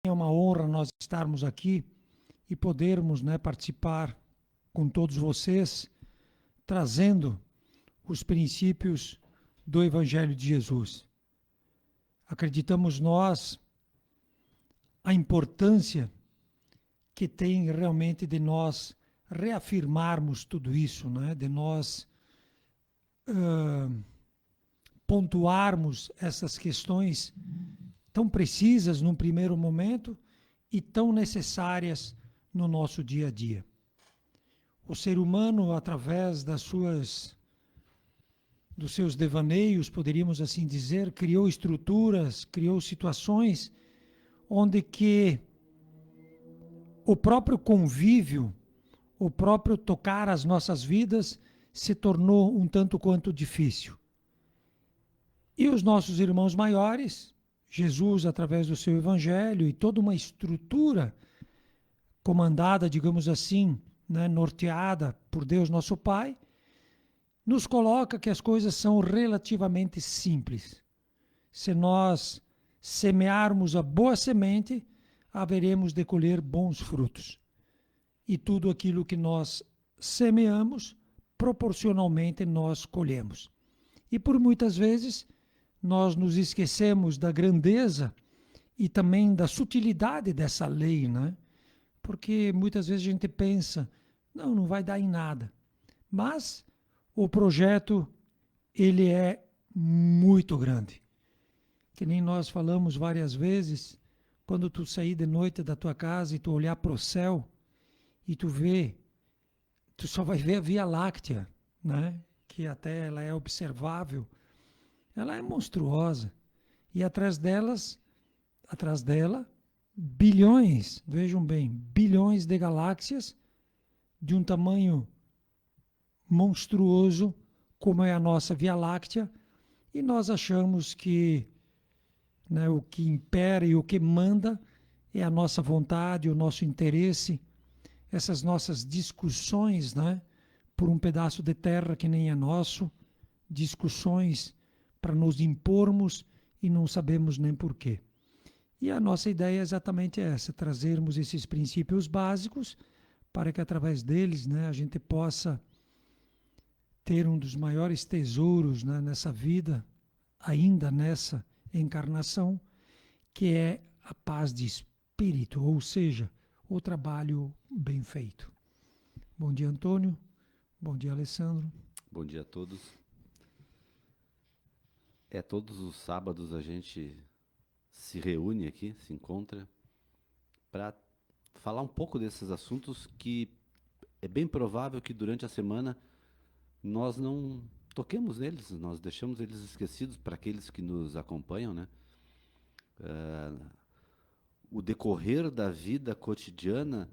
É uma honra nós estarmos aqui e podermos, né, participar com todos vocês, trazendo os princípios do Evangelho de Jesus. Acreditamos nós a importância que tem realmente de nós reafirmarmos tudo isso, né, de nós pontuarmos essas questões tão precisas num primeiro momento e tão necessárias no nosso dia a dia. O ser humano, através dos seus devaneios, poderíamos assim dizer, criou estruturas, criou situações onde que o próprio convívio, o próprio tocar as nossas vidas se tornou um tanto quanto difícil. E os nossos irmãos maiores, Jesus, através do seu evangelho e toda uma estrutura comandada, digamos assim, né, norteada por Deus nosso Pai, nos coloca que as coisas são relativamente simples. Se nós semearmos a boa semente, haveremos de colher bons frutos. E tudo aquilo que nós semeamos, proporcionalmente nós colhemos. E por muitas vezes nós nos esquecemos da grandeza e também da sutilidade dessa lei, né? Porque muitas vezes a gente pensa, não vai dar em nada. Mas o projeto, ele é muito grande. Que nem nós falamos várias vezes, quando tu sair de noite da tua casa e tu olhar para o céu e tu só vai ver a Via Láctea, né? Que até ela é observável, ela é monstruosa. E atrás dela, bilhões, vejam bem, bilhões de galáxias de um tamanho monstruoso, como é a nossa Via Láctea, e nós achamos que, né, o que impera e o que manda é a nossa vontade, o nosso interesse, essas nossas discussões, né, por um pedaço de terra que nem é nosso, discussões para nos impormos e não sabemos nem porquê. E a nossa ideia é exatamente essa, trazermos esses princípios básicos para que através deles, né, a gente possa ter um dos maiores tesouros, né, nessa vida, ainda nessa encarnação, que é a paz de espírito, ou seja, o trabalho bem feito. Bom dia, Antônio. Bom dia, Alessandro. Bom dia a todos. Todos os sábados a gente se reúne aqui, se encontra, para falar um pouco desses assuntos que é bem provável que durante a semana nós não toquemos neles, nós deixamos eles esquecidos para aqueles que nos acompanham, né? O decorrer da vida cotidiana,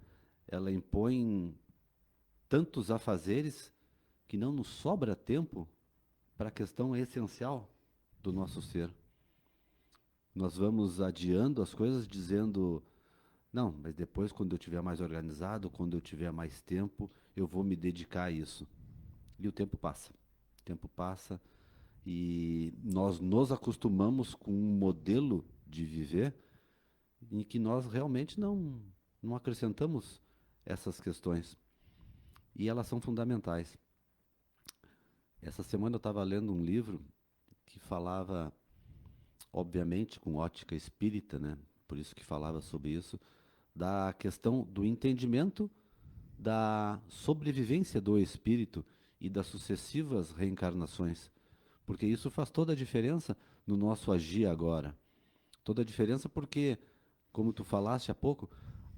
ela impõe tantos afazeres que não nos sobra tempo para a questão essencial do nosso ser. Nós vamos adiando as coisas dizendo, não, mas depois, quando eu tiver mais organizado, quando eu tiver mais tempo, eu vou me dedicar a isso. E o tempo passa. O tempo passa e nós nos acostumamos com um modelo de viver em que nós realmente não acrescentamos essas questões. E elas são fundamentais. Essa semana eu estava lendo um livro que falava, obviamente, com ótica espírita, né? Por isso que falava sobre isso, da questão do entendimento da sobrevivência do espírito e das sucessivas reencarnações, porque isso faz toda a diferença no nosso agir agora. Toda a diferença porque, como tu falaste há pouco,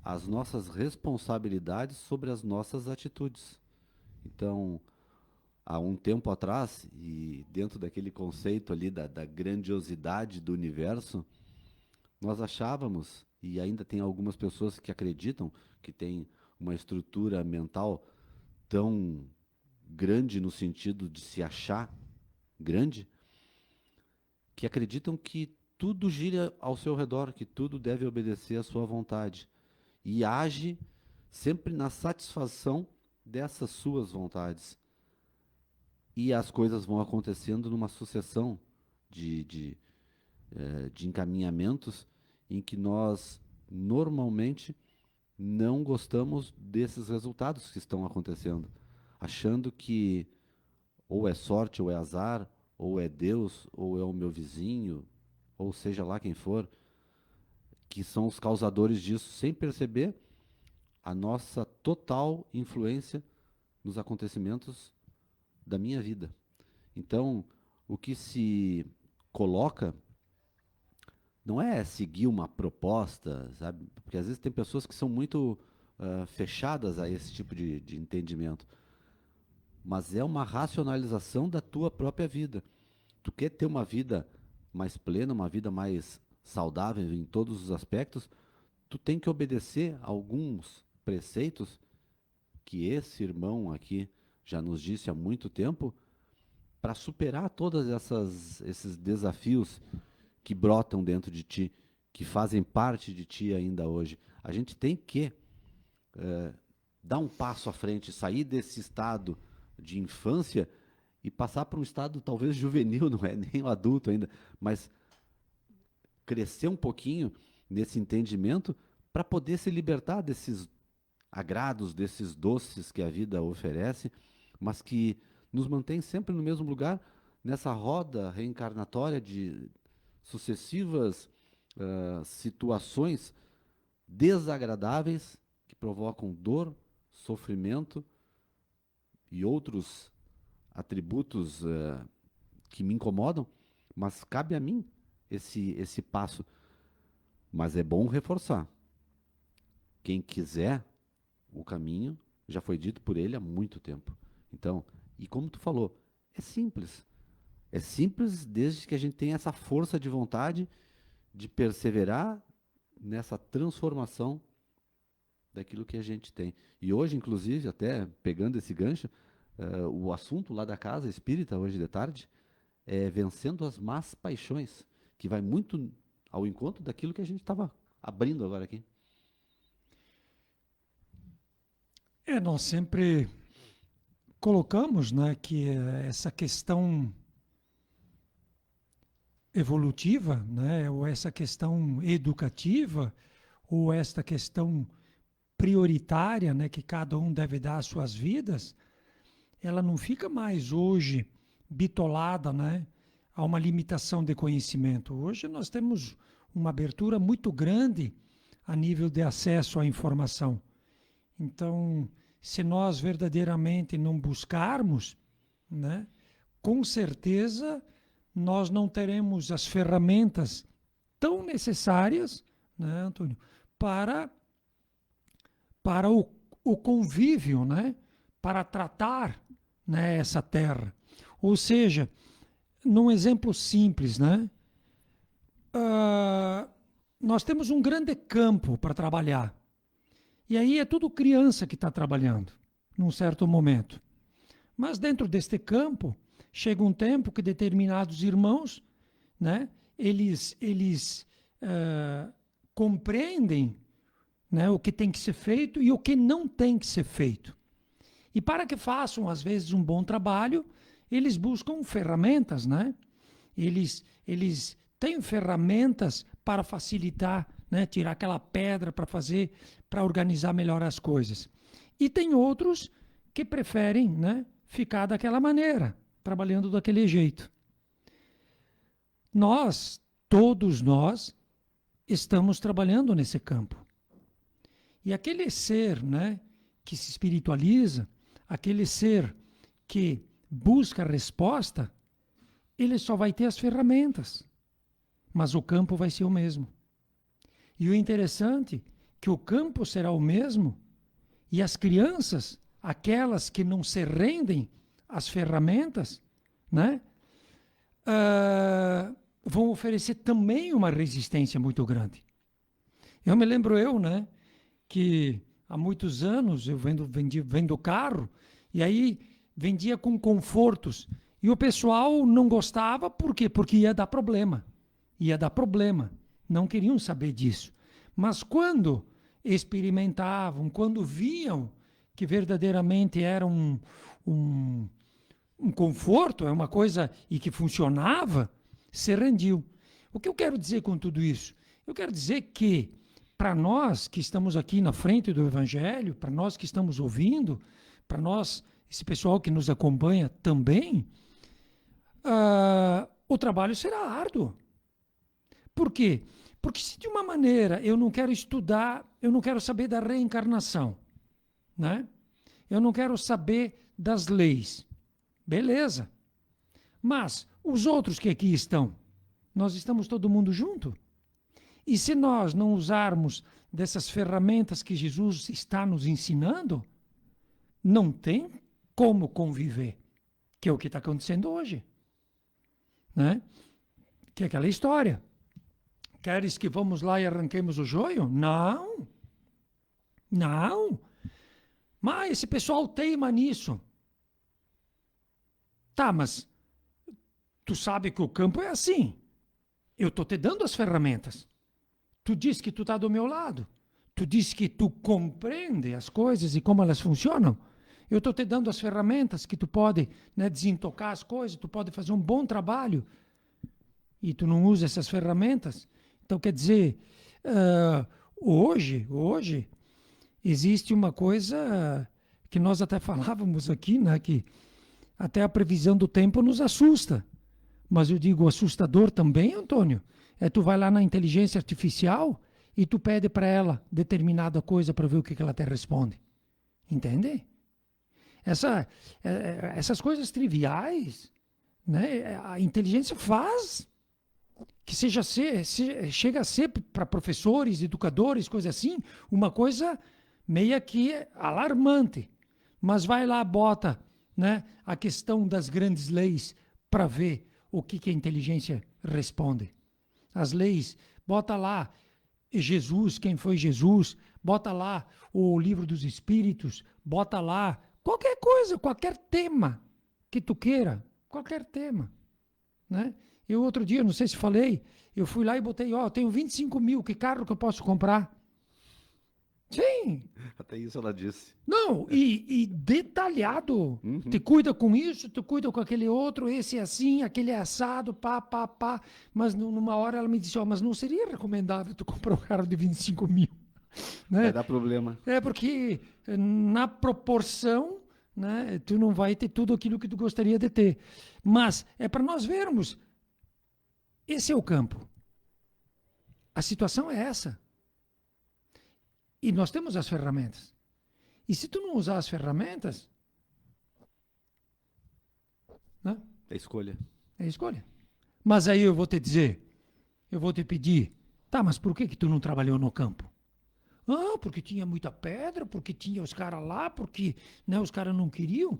as nossas responsabilidades sobre as nossas atitudes. Então, há um tempo atrás, e dentro daquele conceito ali da grandiosidade do universo, nós achávamos, e ainda tem algumas pessoas que acreditam que tem uma estrutura mental tão grande no sentido de se achar grande, que acreditam que tudo gira ao seu redor, que tudo deve obedecer à sua vontade. E age sempre na satisfação dessas suas vontades. E as coisas vão acontecendo numa sucessão de, de, de encaminhamentos em que nós normalmente não gostamos desses resultados que estão acontecendo, achando que ou é sorte, ou é azar, ou é Deus, ou é o meu vizinho, ou seja lá quem for, que são os causadores disso, sem perceber a nossa total influência nos acontecimentos da minha vida. Então, o que se coloca não é seguir uma proposta, sabe? Porque às vezes tem pessoas que são muito fechadas a esse tipo de entendimento, mas é uma racionalização da tua própria vida. Tu quer ter uma vida mais plena, uma vida mais saudável em todos os aspectos, tu tem que obedecer a alguns preceitos que esse irmão aqui já nos disse há muito tempo, para superar todos esses desafios que brotam dentro de ti, que fazem parte de ti ainda hoje. A gente tem que dar um passo à frente, sair desse estado de infância e passar para um estado talvez juvenil, não é nem o adulto ainda, mas crescer um pouquinho nesse entendimento para poder se libertar desses agrados, desses doces que a vida oferece, mas que nos mantém sempre no mesmo lugar, nessa roda reencarnatória de sucessivas situações desagradáveis que provocam dor, sofrimento e outros atributos que me incomodam, mas cabe a mim esse passo. Mas é bom reforçar. Quem quiser o caminho, já foi dito por ele há muito tempo. Então, e como tu falou, é simples. É simples desde que a gente tenha essa força de vontade de perseverar nessa transformação daquilo que a gente tem. E hoje, inclusive, até pegando esse gancho, o assunto lá da casa espírita, hoje de tarde, é vencendo as más paixões, que vai muito ao encontro daquilo que a gente estava abrindo agora aqui. Nós sempre colocamos, né, que essa questão evolutiva, né, ou essa questão educativa, ou esta questão prioritária, né, que cada um deve dar às suas vidas, ela não fica mais hoje bitolada, né, a uma limitação de conhecimento. Hoje nós temos uma abertura muito grande a nível de acesso à informação. Então, se nós verdadeiramente não buscarmos, né, com certeza nós não teremos as ferramentas tão necessárias, né, Antônio, para o convívio, né, para tratar, né, essa terra. Ou seja, num exemplo simples, né, nós temos um grande campo para trabalhar. E aí é tudo criança que está trabalhando, num certo momento. Mas dentro deste campo, chega um tempo que determinados irmãos, né, eles compreendem, né, o que tem que ser feito e o que não tem que ser feito. E para que façam, às vezes, um bom trabalho, eles buscam ferramentas, né? Eles têm ferramentas para facilitar, né, tirar aquela pedra para organizar melhor as coisas. E tem outros que preferem, né, ficar daquela maneira, trabalhando daquele jeito. Todos nós, estamos trabalhando nesse campo. E aquele ser, né, que se espiritualiza, aquele ser que busca a resposta, ele só vai ter as ferramentas, mas o campo vai ser o mesmo. E o interessante é que o campo será o mesmo e as crianças, aquelas que não se rendem às ferramentas, né, vão oferecer também uma resistência muito grande. Eu me lembro né, que há muitos anos eu vendo carro e aí vendia com confortos e o pessoal não gostava, por quê? Porque ia dar problema. Não queriam saber disso. Mas quando experimentavam, quando viam que verdadeiramente era um conforto, é uma coisa e que funcionava, se rendiam. O que eu quero dizer com tudo isso? Eu quero dizer que para nós que estamos aqui na frente do Evangelho, para nós que estamos ouvindo, para nós, esse pessoal que nos acompanha também, o trabalho será árduo. Por quê? Porque se de uma maneira eu não quero estudar, eu não quero saber da reencarnação, né? Eu não quero saber das leis. Beleza. Mas os outros que aqui estão, nós estamos todo mundo junto? E se nós não usarmos dessas ferramentas que Jesus está nos ensinando, não tem como conviver, que é o que está acontecendo hoje. Né? Que é aquela história. Queres que vamos lá e arranquemos o joio? Não. Não. Mas esse pessoal teima nisso. Tá, mas tu sabe que o campo é assim. Eu estou te dando as ferramentas. Tu diz que tu está do meu lado. Tu diz que tu compreende as coisas e como elas funcionam. Eu estou te dando as ferramentas que tu pode, né, desintocar as coisas, tu pode fazer um bom trabalho. E tu não usa essas ferramentas. Então, quer dizer, hoje, existe uma coisa que nós até falávamos aqui, né, que até a previsão do tempo nos assusta. Mas eu digo assustador também, Antônio, é tu vai lá na inteligência artificial e tu pede para ela determinada coisa para ver o que ela te responde. Entende? Essas coisas triviais, né, a inteligência faz que chega a ser para professores, educadores, coisa assim, uma coisa meio que alarmante. Mas vai lá, bota, né, a questão das grandes leis para ver o que a inteligência responde. As leis, bota lá Jesus, quem foi Jesus, bota lá o livro dos Espíritos, bota lá qualquer coisa, qualquer tema que tu queira, qualquer tema, né? Eu outro dia, não sei se falei, eu fui lá e botei, eu tenho 25 mil, que carro que eu posso comprar? Sim. Até isso ela disse. Não, e detalhado. Uhum. Te cuida com isso, te cuida com aquele outro, esse é assim, aquele é assado, pá. Mas numa hora ela me disse, mas não seria recomendável tu comprar um carro de 25 mil? Né? Vai dar problema. É porque na proporção, né, tu não vai ter tudo aquilo que tu gostaria de ter. Mas é para nós vermos. Esse é o campo. A situação é essa. E nós temos as ferramentas. E se tu não usar as ferramentas, né? É escolha. É escolha. Mas aí eu vou te dizer, eu vou te pedir, tá, mas por que tu não trabalhou no campo? Porque tinha muita pedra, porque tinha os caras lá, porque, né, os caras não queriam.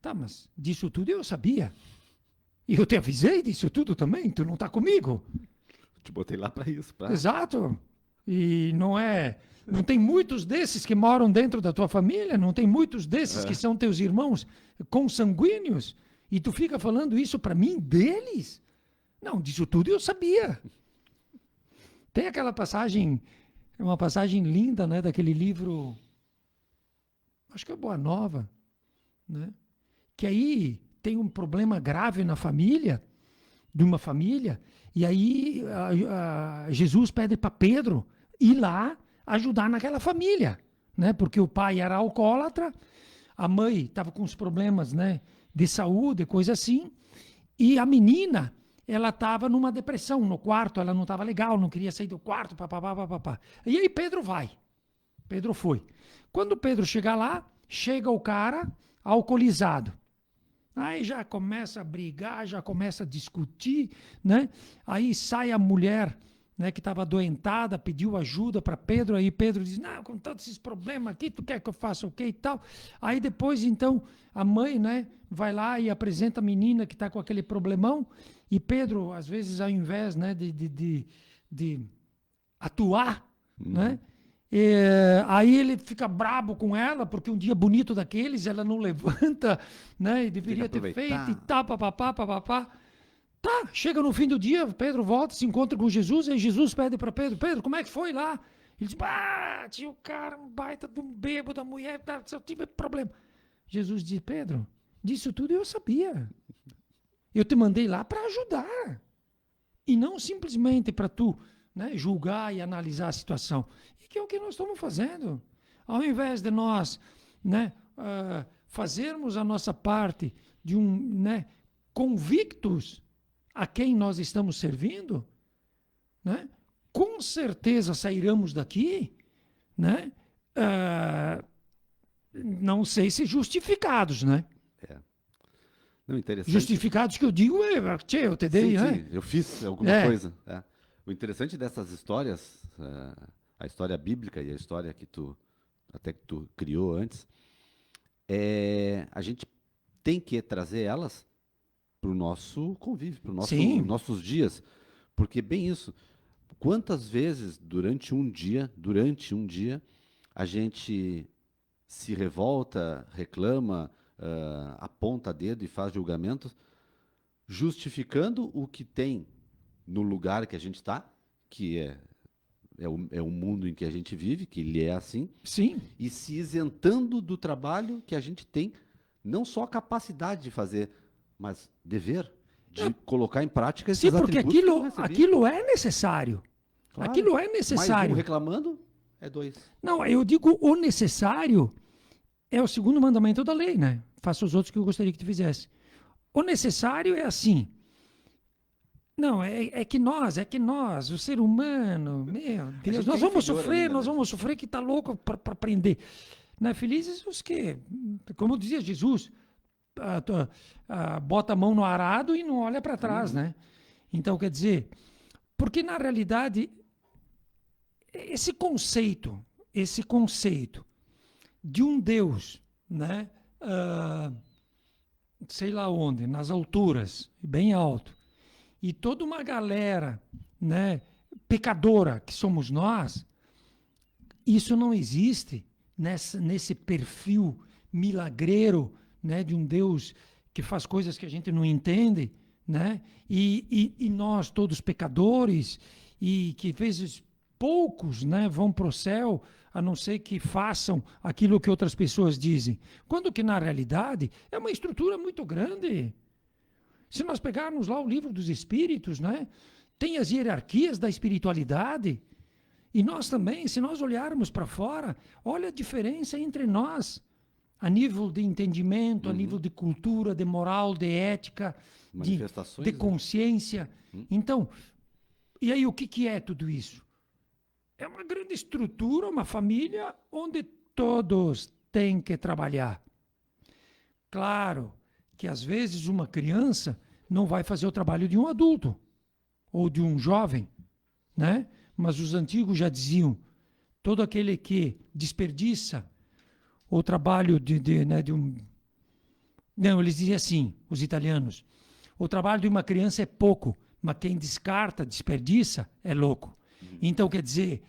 Tá, mas disso tudo eu sabia. E eu te avisei disso tudo também, tu não tá comigo. Te botei lá para isso. Exato. E não tem muitos desses que moram dentro da tua família, não tem muitos desses que são teus irmãos consanguíneos, e tu fica falando isso para mim deles? Não, disso tudo eu sabia. Tem aquela passagem, uma passagem linda, né, daquele livro, acho que é Boa Nova, né, que aí tem um problema grave na família, de uma família, e aí Jesus pede para Pedro ir lá ajudar naquela família, né? Porque o pai era alcoólatra, a mãe estava com uns problemas, né, de saúde, coisa assim, e a menina, ela estava numa depressão no quarto, ela não estava legal, não queria sair do quarto, papapá. E aí Pedro foi. Quando Pedro chega lá, chega o cara alcoolizado. Aí já começa a brigar, já começa a discutir, né? Aí sai a mulher, né, que estava adoentada, pediu ajuda para Pedro, aí Pedro diz, não, com todos esses problemas aqui, tu quer que eu faça o quê e tal? Aí depois, então, a mãe, né, vai lá e apresenta a menina que está com aquele problemão, e Pedro, às vezes, ao invés, né, de atuar, né, aí ele fica brabo com ela, porque um dia bonito daqueles, ela não levanta, né, e deveria ter feito e tal, papapá. Tá, chega no fim do dia, Pedro volta, se encontra com Jesus, aí Jesus pede para Pedro, como é que foi lá? Ele diz, tinha o cara, um baita de um bêbado, da mulher, só tive problema. Jesus diz, Pedro, disso tudo eu sabia. Eu te mandei lá para ajudar. E não simplesmente para tu, né, julgar e analisar a situação. E que é o que nós estamos fazendo. Ao invés de nós, né, fazermos a nossa parte né, convictos a quem nós estamos servindo, né, com certeza sairemos daqui, né, não sei se justificados, né? Não, interessante. Justificados que eu digo, eu te dei, sim, né? sim, eu fiz alguma coisa. O interessante dessas histórias, a história bíblica e a história que tu criou antes, a gente tem que trazer elas para o nosso convívio, para os nossos dias. Porque bem isso, quantas vezes durante um dia, a gente se revolta, reclama, aponta dedo e faz julgamentos, justificando o que tem no lugar que a gente está, que é o mundo em que a gente vive, que ele é assim, Sim. E se isentando do trabalho que a gente tem, não só a capacidade de fazer, mas dever de colocar em prática esses atributos. Sim, porque aquilo é necessário. Claro. Aquilo é necessário. Mais um reclamando, é 2. Não, eu digo o necessário é o segundo mandamento da lei, né? Faça os outros que eu gostaria que tu fizesse. O necessário é assim. Não, é que nós, o ser humano, meu Deus, nós vamos sofrer que tá louco para aprender. Né? Felizes os que, como dizia Jesus, bota a mão no arado e não olha para trás, né? Então, quer dizer, porque na realidade, esse conceito de um Deus, né? Sei lá onde, nas alturas, bem alto, e toda uma galera, né, pecadora que somos nós, isso não existe nesse perfil milagreiro, né, de um Deus que faz coisas que a gente não entende, né, e nós todos pecadores, e que vezes poucos, né, vão para o céu, a não ser que façam aquilo que outras pessoas dizem. Quando que, na realidade, é uma estrutura muito grande. Se nós pegarmos lá o livro dos Espíritos, né, tem as hierarquias da espiritualidade. E nós também, se nós olharmos para fora, olha a diferença entre nós, a nível de entendimento, a nível de cultura, de moral, de ética, de consciência. Então, e aí o que é tudo isso? É uma grande estrutura, uma família onde todos têm que trabalhar. Claro que às vezes uma criança não vai fazer o trabalho de um adulto ou de um jovem, né? Mas os antigos já diziam, todo aquele que desperdiça o trabalho de um... Não, eles diziam assim, os italianos, o trabalho de uma criança é pouco, mas quem descarta, desperdiça, é louco. Então, quer dizer,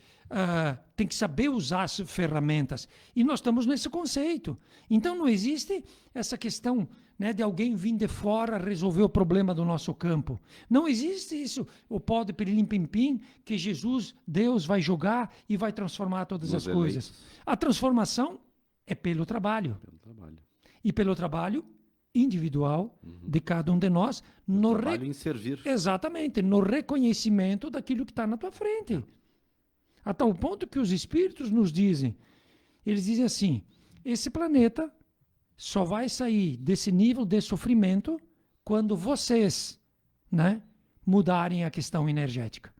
tem que saber usar as ferramentas. E nós estamos nesse conceito. Então, não existe essa questão, né, de alguém vir de fora resolver o problema do nosso campo. Não existe isso, o pó de pirilim-pim-pim, que Jesus, Deus, vai jogar e vai transformar todas as coisas. A transformação é pelo trabalho. E pelo trabalho individual de cada um de nós. Trabalho em servir. Exatamente, no reconhecimento daquilo que está na tua frente. A tal ponto que os espíritos nos dizem, eles dizem assim, esse planeta só vai sair desse nível de sofrimento quando vocês, né, mudarem a questão energética.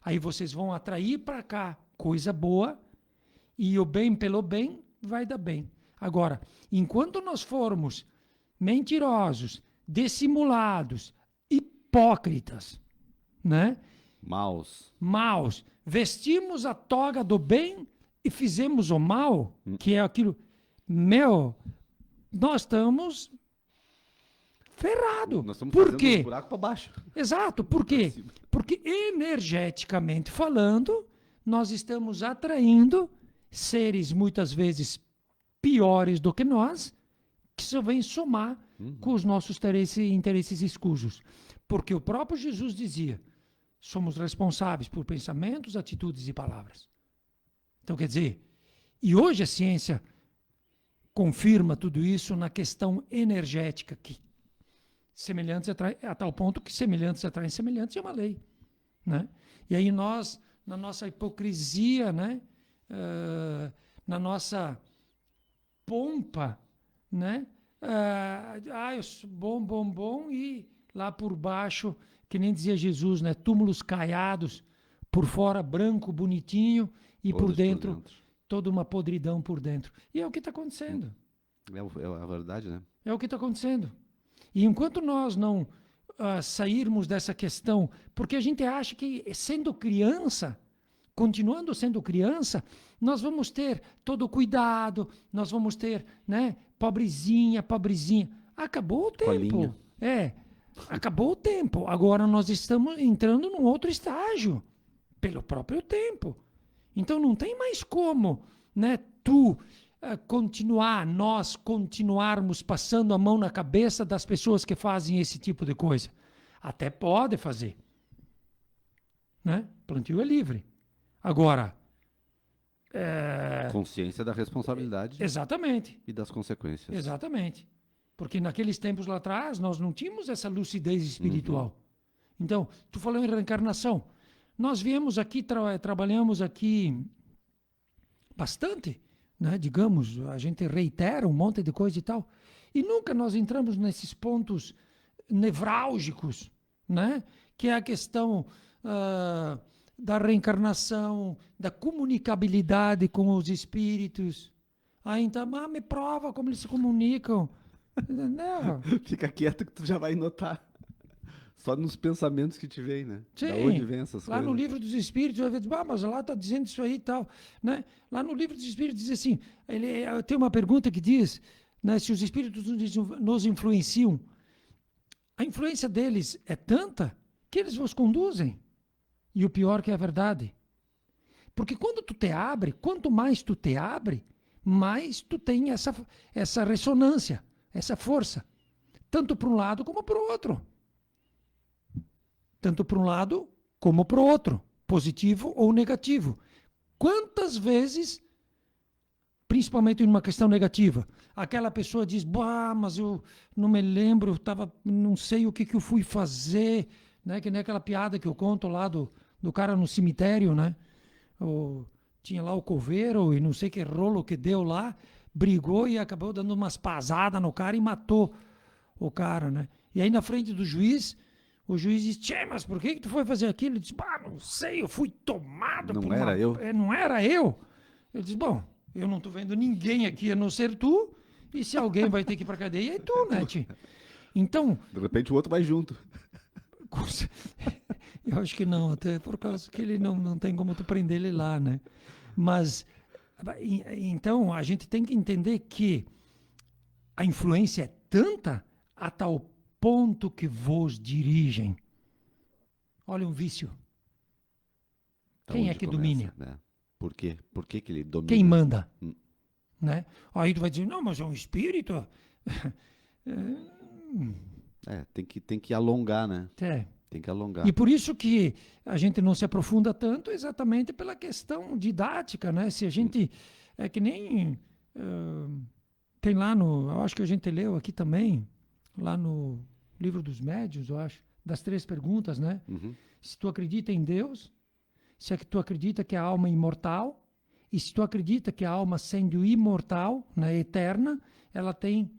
Aí vocês vão atrair para cá coisa boa e o bem pelo bem vai dar bem. Agora, enquanto nós formos mentirosos, dissimulados, hipócritas, né? Maus, vestimos a toga do bem e fizemos o mal, que é aquilo, nós estamos ferrados. Nós estamos Por quê? Um buraco para baixo. Exato, por quê? Porque energeticamente falando, nós estamos atraindo seres muitas vezes piores do que nós, que só vêm somar com os nossos interesses escusos. Porque o próprio Jesus dizia, somos responsáveis por pensamentos, atitudes e palavras. Então, quer dizer, e hoje a ciência confirma tudo isso na questão energética, que semelhantes atraem, a tal ponto que semelhantes atraem semelhantes é uma lei. Né? E aí nós na nossa hipocrisia, né? Na nossa pompa, né? Eu sou bom, e lá por baixo, que nem dizia Jesus, né? Túmulos caiados, por fora branco, bonitinho, e por Podres por dentro, dentro. toda uma podridão por dentro. E é o que está acontecendo. É a verdade, né? É o que está acontecendo. E enquanto nós não sairmos dessa questão, porque a gente acha que sendo criança, continuando sendo criança, nós vamos ter todo o cuidado, nós vamos ter, né, pobrezinha. Acabou o Colinha. tempo. Acabou o tempo. Agora nós estamos entrando num outro estágio, pelo próprio tempo. Então não tem mais como, né, nós continuarmos passando a mão na cabeça das pessoas que fazem esse tipo de coisa. Até pode fazer. Né? Plantio é livre. Agora, Consciência da responsabilidade exatamente. e das consequências. Exatamente. Porque naqueles tempos lá atrás, nós não tínhamos essa lucidez espiritual. Então, tu falou em reencarnação. Nós viemos aqui, trabalhamos aqui bastante, né? Digamos, a gente reitera um monte de coisa e tal, e nunca nós entramos nesses pontos nevrálgicos, né? Que é a questão da reencarnação, da comunicabilidade com os espíritos. Então, me prova como eles se comunicam. Não. Fica quieto que tu já vai notar. Só nos pensamentos que te vem, né? Sim, da onde vem essas lá coisas. no livro dos Espíritos, vai ver, mas lá está dizendo isso aí e tal. Né? Lá no livro dos Espíritos diz assim, tem uma pergunta que diz, né, se os Espíritos nos influenciam, a influência deles é tanta que eles vos conduzem. E o pior que é a verdade. Porque quando tu te abre, quanto mais tu te abre, mais tu tem essa ressonância, essa força. Tanto para um lado como para o outro. Tanto para um lado como para o outro, positivo ou negativo. Quantas vezes, principalmente em uma questão negativa, aquela pessoa diz, mas eu não me lembro, não sei o que eu fui fazer, né? Que nem aquela piada que eu conto lá do cara no cemitério, né? Tinha lá o coveiro e não sei que rolo que deu lá, brigou e acabou dando umas pasadas no cara e matou o cara, né? E aí na frente do juiz, o juiz disse, mas por que tu foi fazer aquilo? Ele disse, não sei, eu fui tomado Não era eu. Não era eu. Ele disse, eu não tô vendo ninguém aqui a não ser tu, e se alguém vai ter que ir pra cadeia, é tu, né, tio? Então... De repente o outro vai junto. Eu acho que não, até por causa que ele não tem como tu prender ele lá, né? Mas, então, a gente tem que entender que a influência é tanta a tal ponto que vos dirigem. Olha um vício. Quem é que domina? Né? Por quê? Por que ele domina? Quem manda? Né? Aí tu vai dizer, não, mas é um espírito. Tem que alongar, né? É. Tem que alongar. E por isso que a gente não se aprofunda tanto, exatamente pela questão didática, né? Se a gente, é que nem, tem lá eu acho que a gente leu aqui também, lá no livro dos médiuns, eu acho, das 3 perguntas, né? Se tu acredita em Deus, se tu acredita que a alma é imortal, e se tu acredita que a alma, sendo imortal, né, eterna, ela tem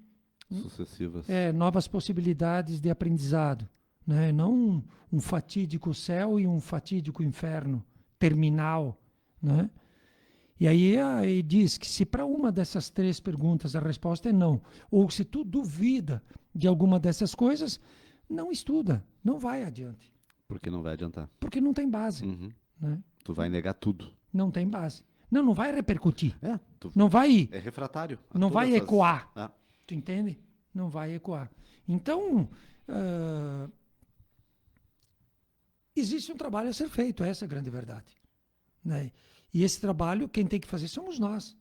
sucessivas novas possibilidades de aprendizado. Né? Não um fatídico céu e um fatídico inferno terminal. Né? E aí diz que se para uma dessas 3 perguntas a resposta é não, ou se tu duvida de alguma dessas coisas, não estuda, não vai adiante. Porque não vai adiantar. Porque não tem base. Né? Tu vai negar tudo. Não tem base. Não vai repercutir. Tu não vai. É refratário. Não vai ecoar. Tu entende? Não vai ecoar. Então, existe um trabalho a ser feito, essa é a grande verdade. Né? E esse trabalho, quem tem que fazer somos nós.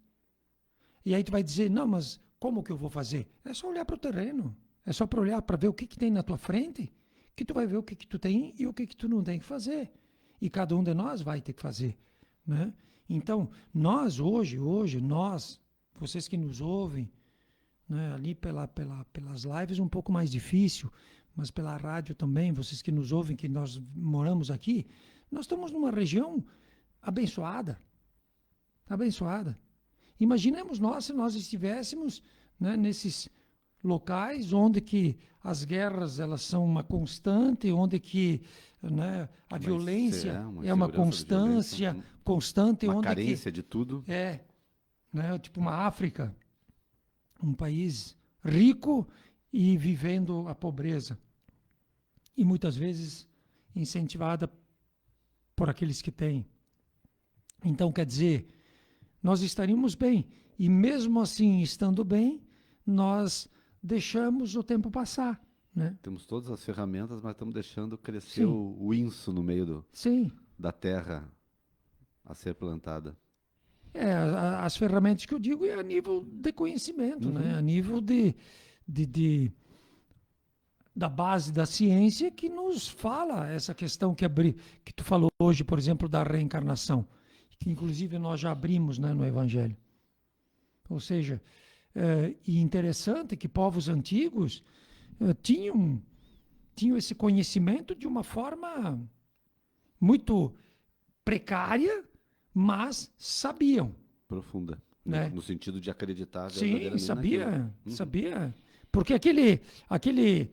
E aí tu vai dizer, não, mas como que eu vou fazer? É só olhar para o terreno. É só para olhar, para ver o que tem na tua frente, que tu vai ver o que tu tem e o que tu não tem que fazer. E cada um de nós vai ter que fazer. Né? Então, nós hoje, nós, vocês que nos ouvem, né, ali pelas lives um pouco mais difícil, mas pela rádio também, vocês que nos ouvem, que nós moramos aqui, nós estamos numa região abençoada. Abençoada. Imaginemos nós se nós estivéssemos, né, nesses locais onde que as guerras elas são uma constante, onde que, né, a violência é uma constância constante, uma onde carência de tudo. né, tipo uma África, um país rico e vivendo a pobreza. E muitas vezes incentivada por aqueles que têm. Então, quer dizer, nós estaríamos bem. E mesmo assim, estando bem, nós deixamos o tempo passar. Né? Temos todas as ferramentas, mas estamos deixando crescer o inso no meio da terra a ser plantada. As ferramentas que eu digo é a nível de conhecimento, né? A nível da base da ciência que nos fala essa questão que tu falou hoje, por exemplo, da reencarnação, que inclusive nós já abrimos, né, no Evangelho. Ou seja, e interessante que povos antigos tinham esse conhecimento de uma forma muito precária, mas sabiam. Profunda. Né? No sentido de acreditar verdadeiramente. Sim, sabia, naquilo. Sabia. Porque aquele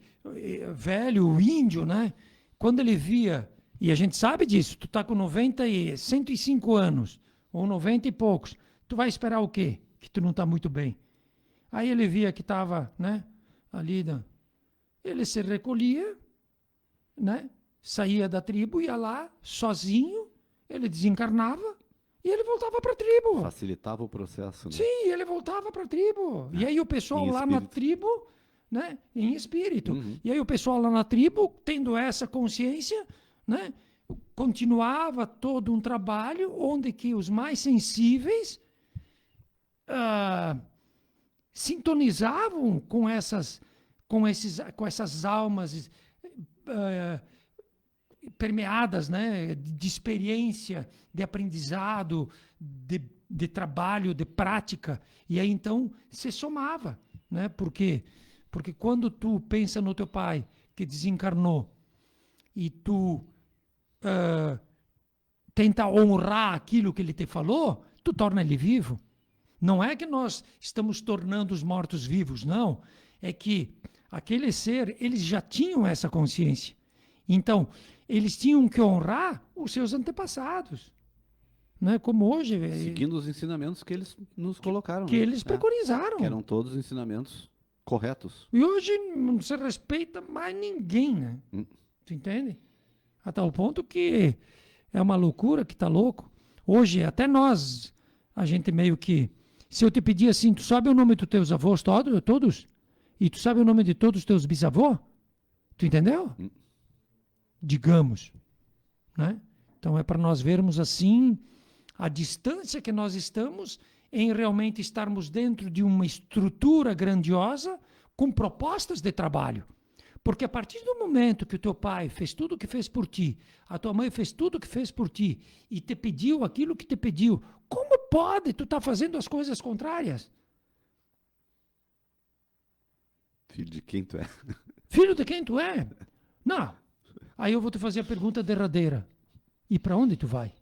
velho índio, né? Quando ele via, e a gente sabe disso, tu tá com 105 anos, ou 90 e poucos, tu vai esperar o quê? Que tu não tá muito bem. Aí ele via que estava, né, ali, ele se recolhia, né, saía da tribo, ia lá, sozinho, ele desencarnava, e ele voltava para a tribo. Facilitava o processo, né? Sim, ele voltava para a tribo. E aí o pessoal lá na tribo, né, em espírito. E aí o pessoal lá na tribo, tendo essa consciência, né, continuava todo um trabalho onde que os mais sensíveis sintonizavam com essas almas permeadas, né, de experiência, de aprendizado, de trabalho, de prática, e aí então se somava, né? Porque quando tu pensa no teu pai que desencarnou e tu tenta honrar aquilo que ele te falou, tu torna ele vivo. Não é que nós estamos tornando os mortos vivos, não. É que aquele ser, eles já tinham essa consciência. Então, eles tinham que honrar os seus antepassados. Né? Como hoje. Seguindo os ensinamentos que eles nos colocaram. Que eles preconizaram. Que eram todos ensinamentos corretos. E hoje não se respeita mais ninguém, né? Tu entende? A tal ponto que é uma loucura que tá louco. Hoje, até nós, a gente meio que. Se eu te pedir assim, tu sabe o nome dos teus avós todos? E tu sabe o nome de todos os teus bisavós? Tu entendeu? Digamos. Né? Então é para nós vermos assim a distância que nós estamos em realmente estarmos dentro de uma estrutura grandiosa com propostas de trabalho. Porque a partir do momento que o teu pai fez tudo o que fez por ti, a tua mãe fez tudo o que fez por ti e te pediu aquilo que te pediu, como pode tu estar fazendo as coisas contrárias? Filho de quem tu é? Filho de quem tu é? Não. Aí eu vou te fazer a pergunta derradeira. E para onde tu vai?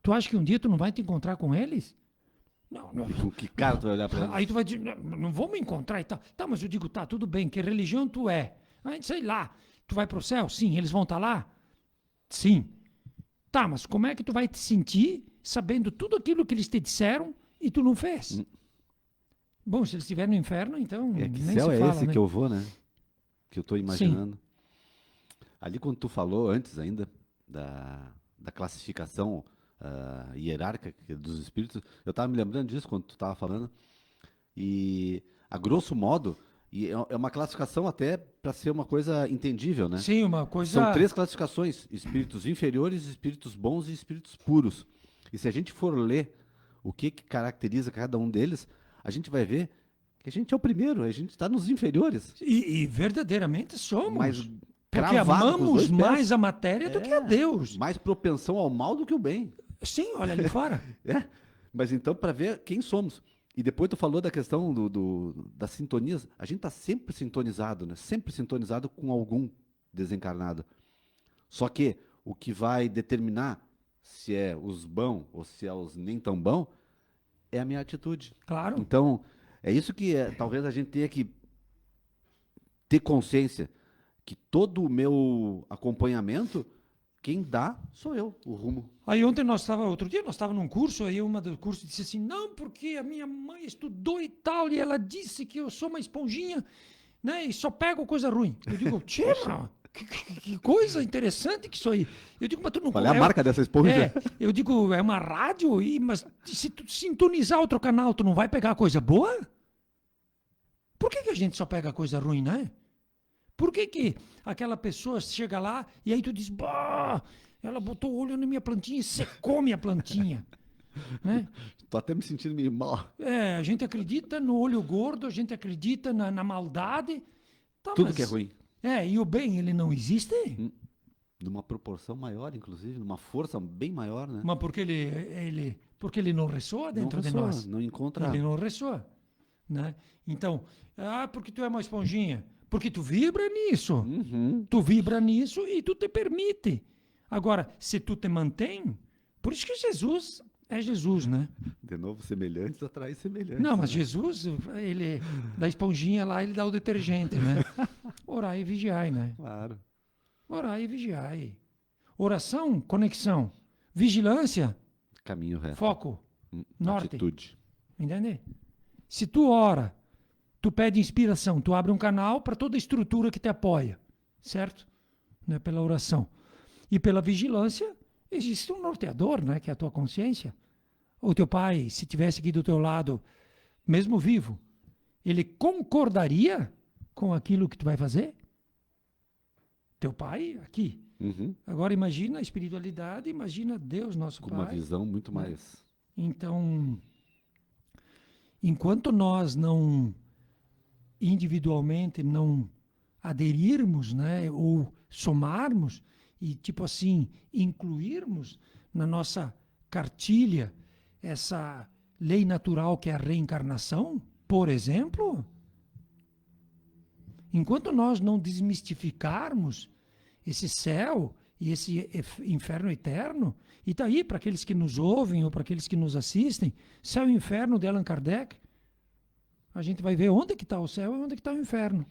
Tu acha que um dia tu não vai te encontrar com eles? Não. Com que cara tu vai olhar para eles? Aí tu vai dizer, não vou me encontrar e tal. Tá, mas eu digo, tá, tudo bem, que religião tu é? Aí, sei lá, tu vai pro céu? Sim. Eles vão estar lá? Sim. Tá, mas como é que tu vai te sentir sabendo tudo aquilo que eles te disseram e tu não fez? Bom, se eles estiverem no inferno, então que nem céu se é fala, esse né? que eu vou, né? Que eu estou imaginando. Sim. Ali quando tu falou antes ainda da classificação hierárquica dos espíritos, eu estava me lembrando disso quando tu estava falando. E a grosso modo, e é uma classificação até para ser uma coisa entendível, né? Sim, uma coisa... São 3 classificações: espíritos inferiores, espíritos bons e espíritos puros. E se a gente for ler o que caracteriza cada um deles, a gente vai ver que a gente é o primeiro, a gente está nos inferiores. E verdadeiramente somos. Mas porque amamos mais a matéria do que a Deus. Mais propensão ao mal do que o bem. Sim, olha ali fora. Mas então, para ver quem somos. E depois tu falou da questão das sintonias. A gente está sempre sintonizado, né? Sempre sintonizado com algum desencarnado. Só que o que vai determinar se é os bons ou se é os nem tão bons, é a minha atitude. Claro. Então, é isso que talvez a gente tenha que ter consciência, que todo o meu acompanhamento, quem dá sou eu, o rumo. Aí outro dia nós estávamos num curso, aí uma do curso disse assim, não, porque a minha mãe estudou e tal, e ela disse que eu sou uma esponjinha, né, e só pego coisa ruim. Eu digo, tchê, que coisa interessante que isso aí. Eu digo, mas tu não... Qual é a marca dessa esponja? Eu digo, é uma rádio, mas se tu sintonizar outro canal, tu não vai pegar coisa boa? Por que a gente só pega coisa ruim, né? Por que aquela pessoa chega lá e aí tu diz, bah, ela botou o olho na minha plantinha e secou minha plantinha, né? Tô até me sentindo meio mal. A gente acredita no olho gordo, a gente acredita na maldade. Tá, Tudo que é ruim. E o bem, ele não existe? Numa proporção maior, inclusive, numa força bem maior, né? Mas porque ele não ressoa dentro de nós. Não encontra. Ele não ressoa, né? Então, porque tu é uma esponjinha. Porque tu vibra nisso. Uhum. Tu vibra nisso e tu te permite. Agora, se tu te mantém, por isso que Jesus é Jesus, né? De novo, semelhantes atrai semelhantes. Não, mas né? Jesus, ele da esponjinha lá, ele dá o detergente, né? Orai e vigiai, né? Claro. Orai e vigiai. Oração, conexão. Vigilância, Caminho reto. foco, norte. Atitude. Entende? Se tu ora, tu pede inspiração, tu abre um canal para toda a estrutura que te apoia, certo? Né? Pela oração. E pela vigilância, existe um norteador, né? Que é a tua consciência. O teu pai, se tivesse aqui do teu lado, mesmo vivo, ele concordaria com aquilo que tu vai fazer? Teu pai, aqui. Uhum. Agora imagina a espiritualidade, imagina Deus, nosso Com Pai. uma visão muito mais... Então, enquanto nós não individualmente não aderirmos, né, ou somarmos e tipo assim incluirmos na nossa cartilha essa lei natural que é a reencarnação, por exemplo, enquanto nós não desmistificarmos esse céu e esse inferno eterno, e está aí para aqueles que nos ouvem ou para aqueles que nos assistem, céu e inferno de Allan Kardec, a gente vai ver onde que está o céu e onde que está o inferno.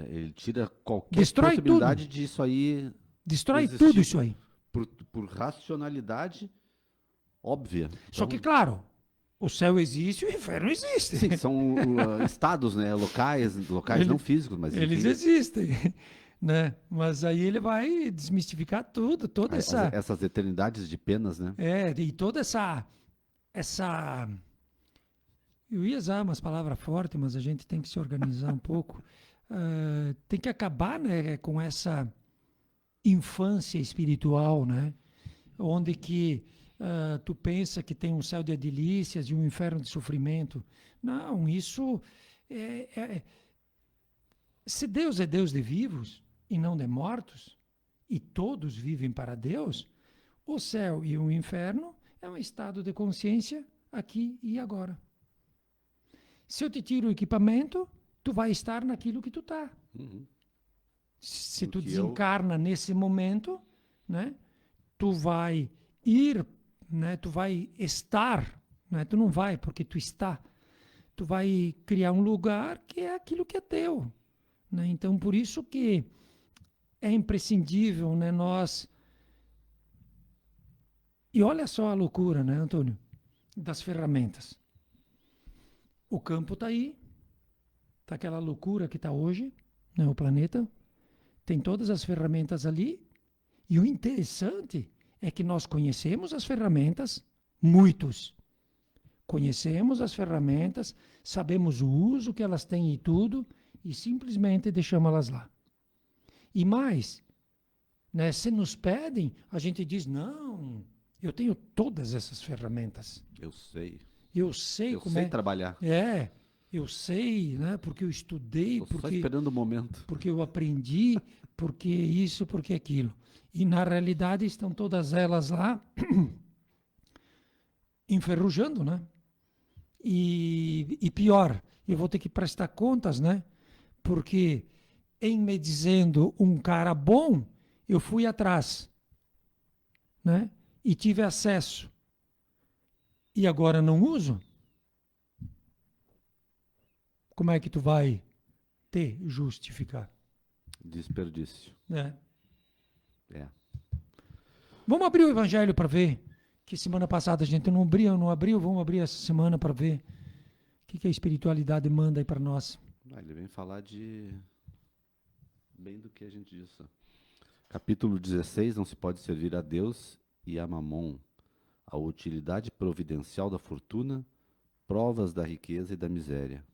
Ele tira qualquer Destrói possibilidade tudo. disso aí. Destrói existir tudo isso aí. Por racionalidade óbvia. Só Então, que, claro, o céu existe e o inferno existe. sim, são estados, né? Locais não físicos, mas Eles enfim, existem. Né? Mas aí ele vai desmistificar tudo, toda essa... essas eternidades de penas, né? E toda essa... Eu ia usar umas palavras fortes, mas a gente tem que se organizar um pouco. Tem que acabar, né, com essa infância espiritual, né? Onde que tu pensa que tem um céu de delícias e um inferno de sofrimento. Não, isso se Deus é Deus de vivos e não de mortos, e todos vivem para Deus, o céu e o inferno é um estado de consciência aqui e agora. Se eu te tiro o equipamento, tu vai estar naquilo que tu está. Uhum. Se tu Porque desencarna nesse momento, né, tu vai ir, né, tu vai estar, né, tu não vai porque tu está. Tu vai criar um lugar que é aquilo que é teu. Né? Então, por isso que é imprescindível, né, nós... E olha só a loucura, né, Antônio? Das ferramentas. O campo está aí, está aquela loucura que está hoje, né, o planeta, tem todas as ferramentas ali, e o interessante é que nós conhecemos as ferramentas, muitos. Conhecemos as ferramentas, sabemos o uso que elas têm e tudo, e simplesmente deixamos elas lá. E mais, né, se nos pedem, a gente diz, não, eu tenho todas essas ferramentas. Eu sei. Eu sei Eu como sei é. trabalhar. Eu sei, né, porque eu estudei, Estou só esperando o momento. porque eu aprendi, porque isso, porque aquilo. E na realidade estão todas elas lá enferrujando, né? E pior, eu vou ter que prestar contas, né? Porque em me dizendo um cara bom, eu fui atrás. né? E tive acesso e agora não uso, como é que tu vai justificar? Desperdício. Né? É. Vamos abrir o Evangelho para ver, que semana passada a gente não abriu, vamos abrir essa semana para ver o que a espiritualidade manda aí para nós. Ele vem falar bem do que a gente disse. Capítulo 16, não se pode servir a Deus e a Mamon. A utilidade providencial da fortuna, provas da riqueza e da miséria.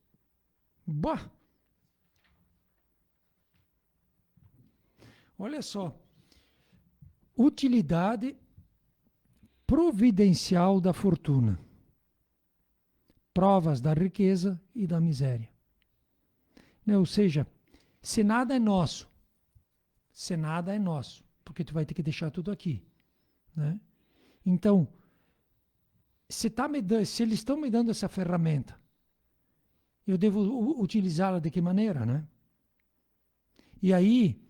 Bah! Olha só. Utilidade providencial da fortuna. Provas da riqueza e da miséria. Né? Ou seja, se nada é nosso, porque tu vai ter que deixar tudo aqui. Né? Então, se eles estão me dando essa ferramenta, eu devo utilizá-la de que maneira, né? E aí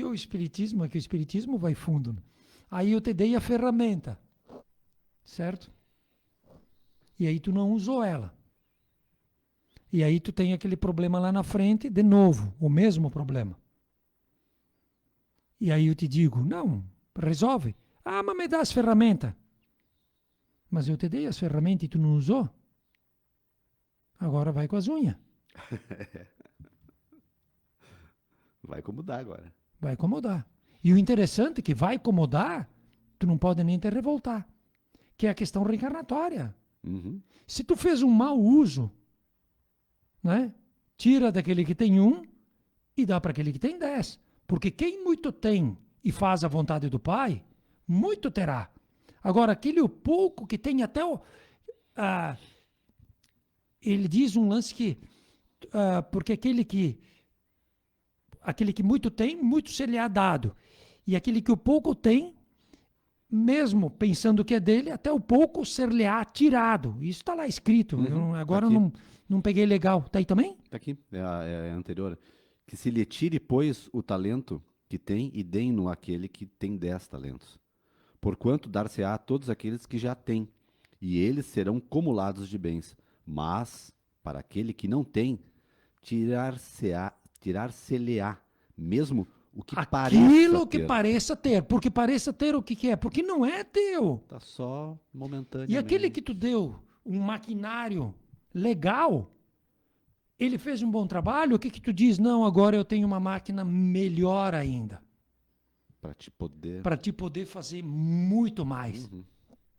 o Espiritismo, é que o Espiritismo vai fundo. Aí eu te dei a ferramenta, certo? E aí tu não usou ela. E aí tu tem aquele problema lá na frente, de novo, o mesmo problema. E aí eu te digo, não, resolve. Ah, mas me dá as ferramentas. Mas eu te dei as ferramentas e tu não usou? Agora vai com as unhas. Vai incomodar agora. Vai incomodar. E o interessante é que vai incomodar, tu não pode nem te revoltar. Que é a questão reencarnatória. Uhum. Se tu fez um mau uso, né? Tira daquele que tem 1 e dá para aquele que tem 10. Porque quem muito tem e faz a vontade do Pai, muito terá. Agora, aquele o pouco que tem até o... ele diz um lance que... porque aquele que muito tem, muito se lhe há dado. E aquele que o pouco tem, mesmo pensando que é dele, até o pouco ser-lhe-á tirado. Isso está lá escrito. Agora tá eu não peguei legal. Está aí também? Está aqui, é a anterior. Que se lhe tire, pois, o talento que tem e deem-no àquele que tem 10 talentos. Porquanto dar-se-á a todos aqueles que já têm, e eles serão cumulados de bens. Mas, para aquele que não tem, tirar-se-lhe-á, mesmo o que Aquilo pareça que ter. pareça ter. Porque pareça ter o que é? Porque não é teu. Está só momentâneo. E aquele que tu deu um maquinário legal, ele fez um bom trabalho, o que tu diz? Não, agora eu tenho uma máquina melhor ainda. Para te poder fazer muito mais. Uhum.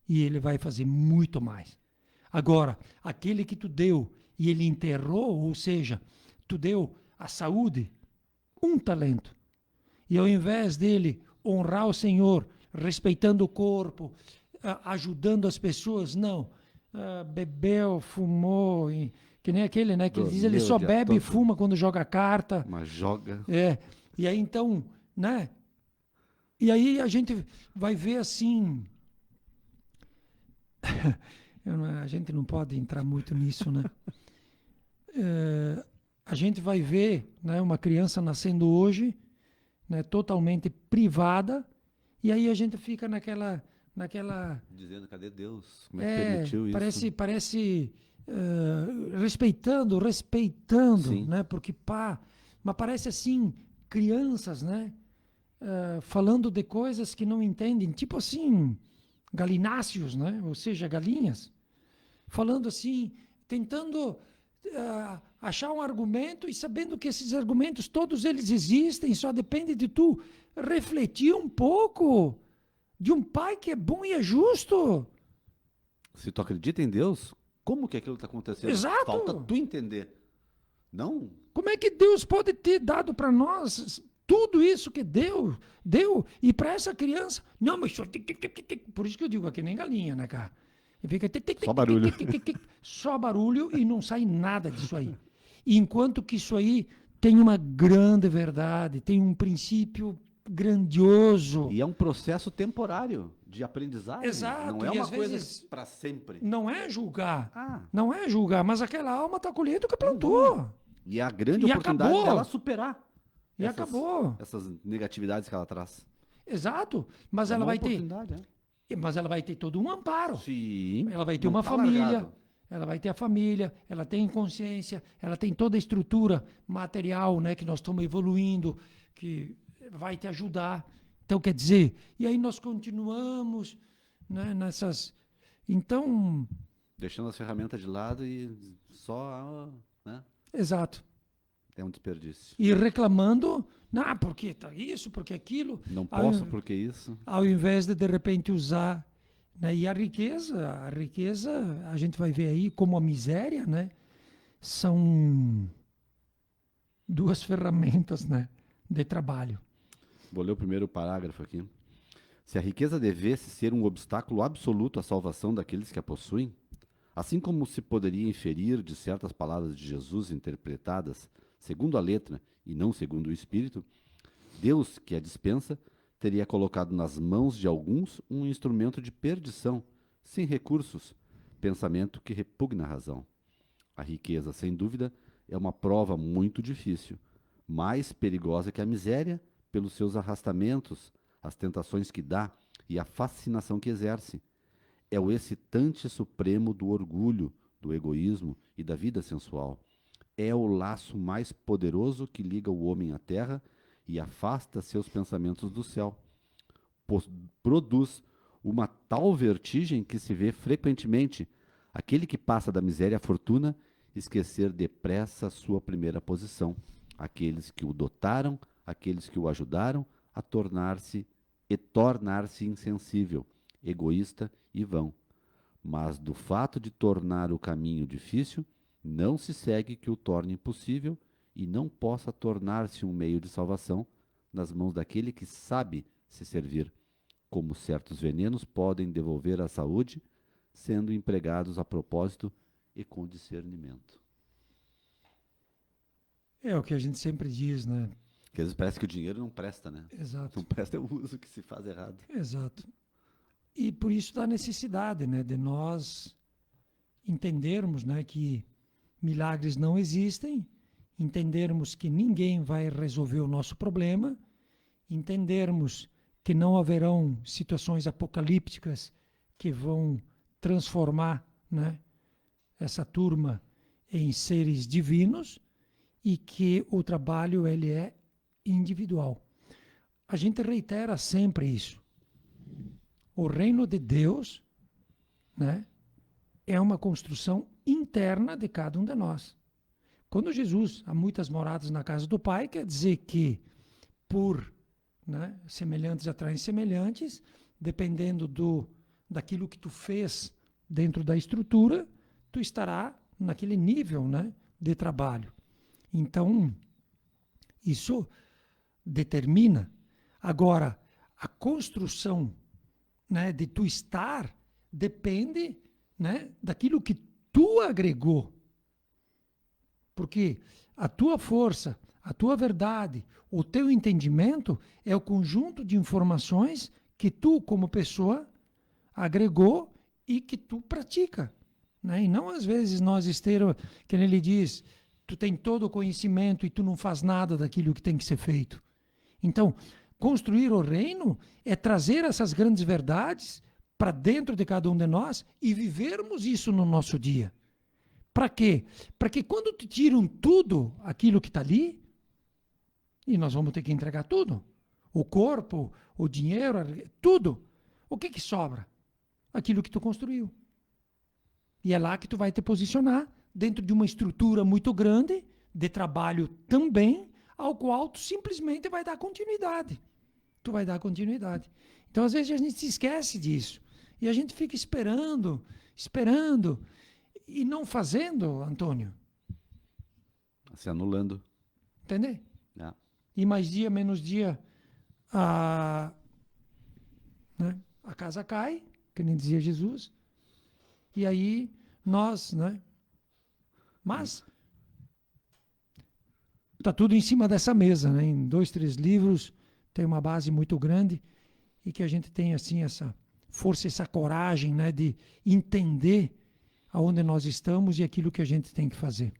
E ele vai fazer muito mais. Agora, aquele que tu deu e ele enterrou, ou seja, tu deu a saúde, um talento. E ao invés dele honrar o Senhor, respeitando o corpo, ajudando as pessoas, não. Bebeu, fumou, que nem aquele, né? Que ele diz, ele só bebe e fuma quando joga carta. Mas joga. E aí então, né? E aí a gente vai ver assim... a gente não pode entrar muito nisso, né? A gente vai ver, né, uma criança nascendo hoje, né, totalmente privada, e aí a gente fica naquela... Dizendo, cadê Deus? Como é que permitiu isso? Parece respeitando, Sim. né? Porque mas parece assim, crianças, né? Falando de coisas que não entendem, tipo assim, galináceos, né? Ou seja, galinhas, falando assim, tentando achar um argumento e sabendo que esses argumentos, todos eles existem, só depende de tu refletir um pouco de um pai que é bom e é justo. Se tu acredita em Deus, como que aquilo está acontecendo? Exato. Falta tu entender. Não? Como é que Deus pode ter dado para nós tudo isso que deu, e para essa criança, não, mas só por isso que eu digo, é que nem galinha, né, cara? E fica Só barulho. Só barulho e não sai nada disso aí. Enquanto que isso aí tem uma grande verdade, tem um princípio grandioso. E é um processo temporário de aprendizagem. Exato. Não é e uma às coisa vezes para sempre. não é julgar. Ah. Não é julgar, mas aquela alma está colhendo o que plantou. E a grande oportunidade acabou. dela superar. E acabou. Essas negatividades que ela traz. Exato, mas É ela uma vai ter, oportunidade, mas ela vai ter todo um amparo. Sim. Ela vai ter Não uma tá família, largado. ela vai ter a família, ela tem consciência, ela tem toda a estrutura material, né, que nós estamos evoluindo, que vai te ajudar. Então, quer dizer, e aí nós continuamos, né, nessas. Então, Deixando as ferramentas de lado e só, né? exato. É um desperdício. E reclamando, não, porque tá isso, porque aquilo, Não ao, posso porque isso. ao invés de repente usar, né, e a riqueza, a gente vai ver aí como a miséria, né, são duas ferramentas, né, de trabalho. Vou ler o primeiro parágrafo aqui. Se a riqueza devesse ser um obstáculo absoluto à salvação daqueles que a possuem, assim como se poderia inferir de certas palavras de Jesus interpretadas segundo a letra e não segundo o espírito, Deus, que a dispensa, teria colocado nas mãos de alguns um instrumento de perdição, sem recursos, pensamento que repugna a razão. A riqueza, sem dúvida, é uma prova muito difícil, mais perigosa que a miséria, pelos seus arrastamentos, as tentações que dá e a fascinação que exerce. É o excitante supremo do orgulho, do egoísmo e da vida sensual. É o laço mais poderoso que liga o homem à terra e afasta seus pensamentos do céu. Produz uma tal vertigem que se vê frequentemente aquele que passa da miséria à fortuna esquecer depressa sua primeira posição, aqueles que o dotaram, aqueles que o ajudaram a tornar-se insensível, egoísta e vão. Mas do fato de tornar o caminho difícil, não se segue que o torne impossível e não possa tornar-se um meio de salvação nas mãos daquele que sabe se servir, como certos venenos podem devolver a saúde, sendo empregados a propósito e com discernimento. É o que a gente sempre diz, né? Porque às vezes parece que o dinheiro não presta, né? Exato, Não presta é o uso que se faz errado. exato. E por isso da necessidade, né, de nós entendermos, né, que milagres não existem, entendermos que ninguém vai resolver o nosso problema, entendermos que não haverão situações apocalípticas que vão transformar, né, essa turma em seres divinos e que o trabalho ele é individual. A gente reitera sempre isso. O reino de Deus, né, é uma construção interna de cada um de nós. Quando Jesus há muitas moradas na casa do Pai, quer dizer que por, né, semelhantes atraem semelhantes, dependendo daquilo que tu fez dentro da estrutura, tu estará naquele nível, né, de trabalho. Então, isso determina. Agora, a construção, né, de tu estar depende, né, daquilo que tu agregou. Porque a tua força, a tua verdade, o teu entendimento é o conjunto de informações que tu, como pessoa, agregou e que tu pratica. Né? E não às vezes nós esteja, que ele diz, tu tem todo o conhecimento e tu não faz nada daquilo que tem que ser feito. Então, construir o reino é trazer essas grandes verdades para dentro de cada um de nós e vivermos isso no nosso dia. Para quê? Para que quando te tiram tudo aquilo que está ali, e nós vamos ter que entregar tudo, o corpo, o dinheiro, tudo, o que sobra? Aquilo que tu construiu. E é lá que tu vai te posicionar, dentro de uma estrutura muito grande, de trabalho também, ao qual tu simplesmente vai dar continuidade. Tu vai dar continuidade. Então, às vezes, a gente se esquece disso. E a gente fica esperando, e não fazendo, Antônio. Se anulando. Entendeu? É. E mais dia, menos dia, né, a casa cai, que nem dizia Jesus. E aí, nós, né? Mas está tudo em cima dessa mesa, né? Em 2, 3 livros, tem uma base muito grande e que a gente tem assim essa força, essa coragem, né, de entender aonde nós estamos e aquilo que a gente tem que fazer.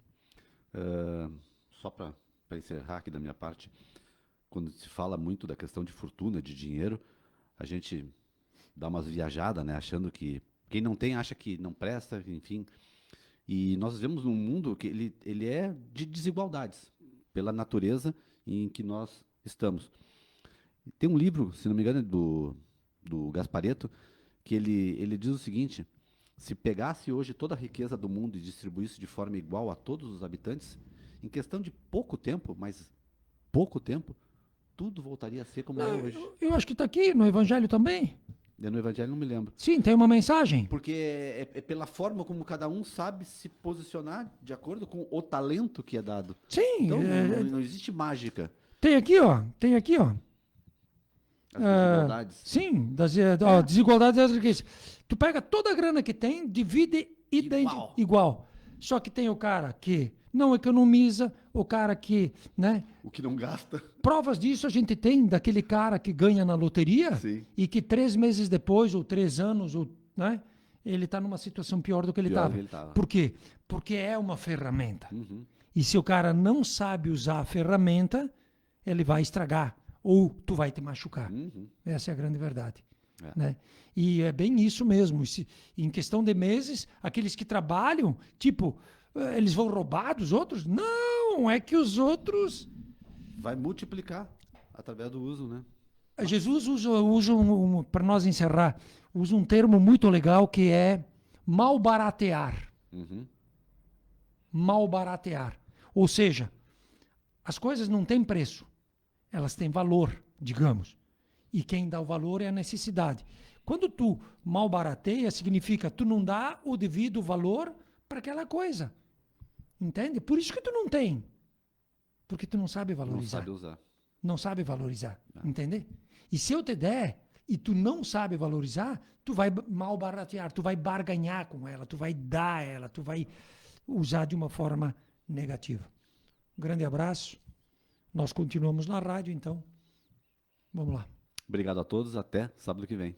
Só para encerrar aqui da minha parte, quando se fala muito da questão de fortuna, de dinheiro, a gente dá umas viajadas, né? Achando que quem não tem acha que não presta, enfim. E nós vivemos num mundo que ele é de desigualdades, pela natureza em que nós estamos. Tem um livro, se não me engano, do Gasparetto, que ele diz o seguinte: se pegasse hoje toda a riqueza do mundo e distribuísse de forma igual a todos os habitantes, em questão de pouco tempo, mas pouco tempo, tudo voltaria a ser como é Não, hoje. eu acho que está aqui no Evangelho também. Eu no Evangelho não me lembro. Sim, tem uma mensagem. Porque é pela forma como cada um sabe se posicionar de acordo com o talento que é dado. Sim, Então, não existe mágica. tem aqui, ó. Tem aqui, ó. As desigualdades. Sim, ó, desigualdade das riquezas. Tu pega toda a grana que tem, divide igual. Só que tem o cara que não economiza, o cara que, né? O que não gasta. Provas disso a gente tem daquele cara que ganha na loteria. Sim. E que 3 meses depois, ou 3 anos, ou, né? Ele está numa situação pior do que ele estava. Por quê? Porque é uma ferramenta. Uhum. E se o cara não sabe usar a ferramenta, ele vai estragar. Ou tu vai te machucar. Uhum. Essa é a grande verdade. É. Né? E é bem isso mesmo. Em questão de meses, aqueles que trabalham, tipo, eles vão roubar dos outros? Não, é que os outros... Vai multiplicar através do uso, né? Jesus usa para nós encerrar, usa um termo muito legal que é malbaratear. Uhum. Malbaratear. Ou seja, as coisas não têm preço, elas têm valor, digamos. E quem dá o valor é a necessidade. Quando tu malbarateia, significa tu não dá o devido valor para aquela coisa. Entende? Por isso que tu não tem. Porque tu não sabe valorizar. Não sabe usar. Não sabe valorizar. Entende? E se eu te der e tu não sabe valorizar, tu vai malbaratear, tu vai barganhar com ela, tu vai dar ela, tu vai usar de uma forma negativa. Um grande abraço. Nós continuamos na rádio, então. Vamos lá. Obrigado a todos. Até sábado que vem.